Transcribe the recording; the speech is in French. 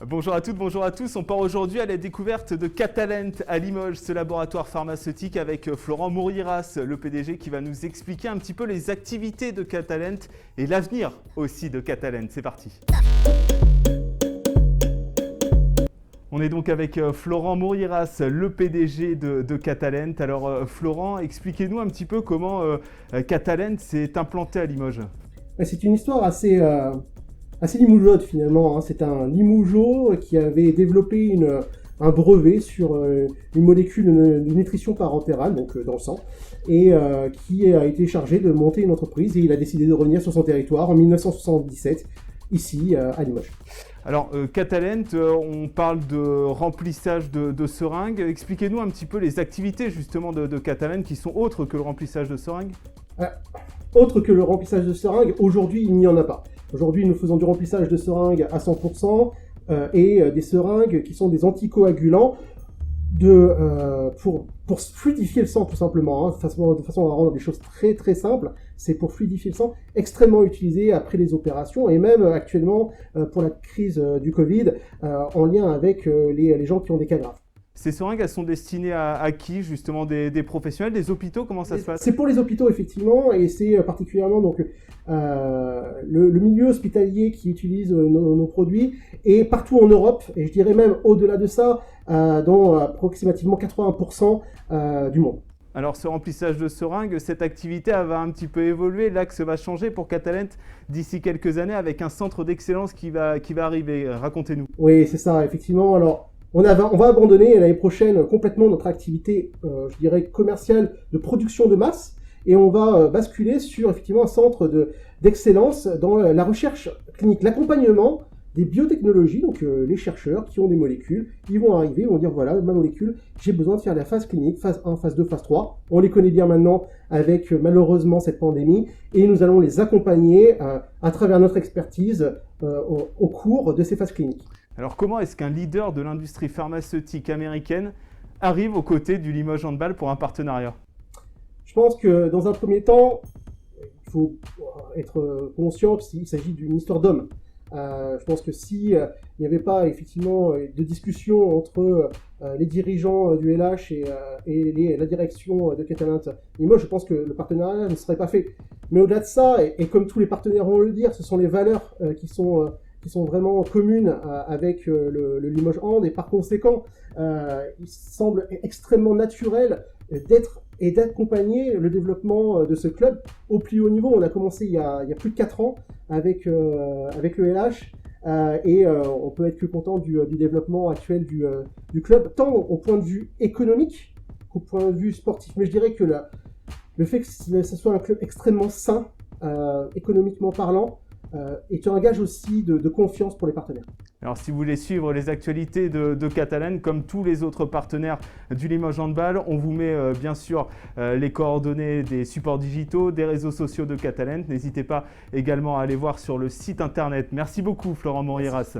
Bonjour à toutes, bonjour à tous. On part aujourd'hui à la découverte de Catalent à Limoges, ce laboratoire pharmaceutique avec Florent Mouriras, le PDG, qui va nous expliquer un petit peu les activités de Catalent et l'avenir aussi de Catalent. C'est parti. On est donc avec Florent Mouriras, le PDG de Catalent. Alors Florent, expliquez-nous un petit peu comment Catalent s'est implanté à Limoges. C'est une histoire assez limougeaude finalement. C'est un limougeot qui avait développé un brevet sur une molécule de nutrition parentérale, donc dans le sang, et qui a été chargé de monter une entreprise, et il a décidé de revenir sur son territoire en 1977, ici à Limoges. Alors, Catalent, on parle de remplissage de seringues. Expliquez-nous un petit peu les activités justement de Catalent qui sont autres que le remplissage de seringues. Autre que le remplissage de seringues, aujourd'hui il n'y en a pas. Aujourd'hui nous faisons du remplissage de seringues à 100% et des seringues qui sont des anticoagulants pour fluidifier le sang tout simplement, de façon à rendre les choses très très simples. C'est pour fluidifier le sang, extrêmement utilisé après les opérations et même actuellement pour la crise du Covid en lien avec les gens qui ont des cas graves. Ces seringues, elles sont destinées à qui justement, des professionnels, des hôpitaux? Comment ça se passe? C'est pour les hôpitaux effectivement, et c'est particulièrement donc le milieu hospitalier qui utilise nos produits, et partout en Europe, et je dirais même au-delà de ça, dans approximativement 80% du monde. Alors ce remplissage de seringues, cette activité elle va un petit peu évoluer. L'axe va changer pour Catalent d'ici quelques années avec un centre d'excellence qui va arriver. Racontez-nous. Oui, c'est ça, effectivement. Alors, on va abandonner l'année prochaine complètement notre activité, je dirais, commerciale de production de masse, et on va basculer sur effectivement un centre d'excellence dans la recherche clinique, l'accompagnement des biotechnologies, donc les chercheurs qui ont des molécules, ils vont arriver, ils vont dire voilà, ma molécule, j'ai besoin de faire la phase clinique, phase 1, phase 2, phase 3. On les connaît bien maintenant avec malheureusement cette pandémie, et nous allons les accompagner à travers notre expertise au cours de ces phases cliniques. Alors comment est-ce qu'un leader de l'industrie pharmaceutique américaine arrive aux côtés du Limoges Handball pour un partenariat? Je pense que dans un premier temps, il faut être conscient qu'il s'agit d'une histoire d'homme. Je pense que si il n'y avait pas effectivement de discussion entre les dirigeants du LH et la direction de Catalent Limoges, je pense que le partenariat ne serait pas fait. Mais au-delà de ça, et comme tous les partenaires vont le dire, ce sont les valeurs qui sont vraiment communes avec le Limoges Hand, et par conséquent, il semble extrêmement naturel d'accompagner le développement de ce club au plus haut niveau. On a commencé il y a plus de 4 ans avec le LH, et on peut être que content du développement actuel du club, tant au point de vue économique qu'au point de vue sportif. Mais je dirais que le fait que ce soit un club extrêmement sain, économiquement parlant, est un gage aussi de confiance pour les partenaires. Alors si vous voulez suivre les actualités de Catalent, comme tous les autres partenaires du Limoges Handball, on vous met bien sûr les coordonnées des supports digitaux, des réseaux sociaux de Catalent. N'hésitez pas également à aller voir sur le site internet. Merci beaucoup Florent Mouriras.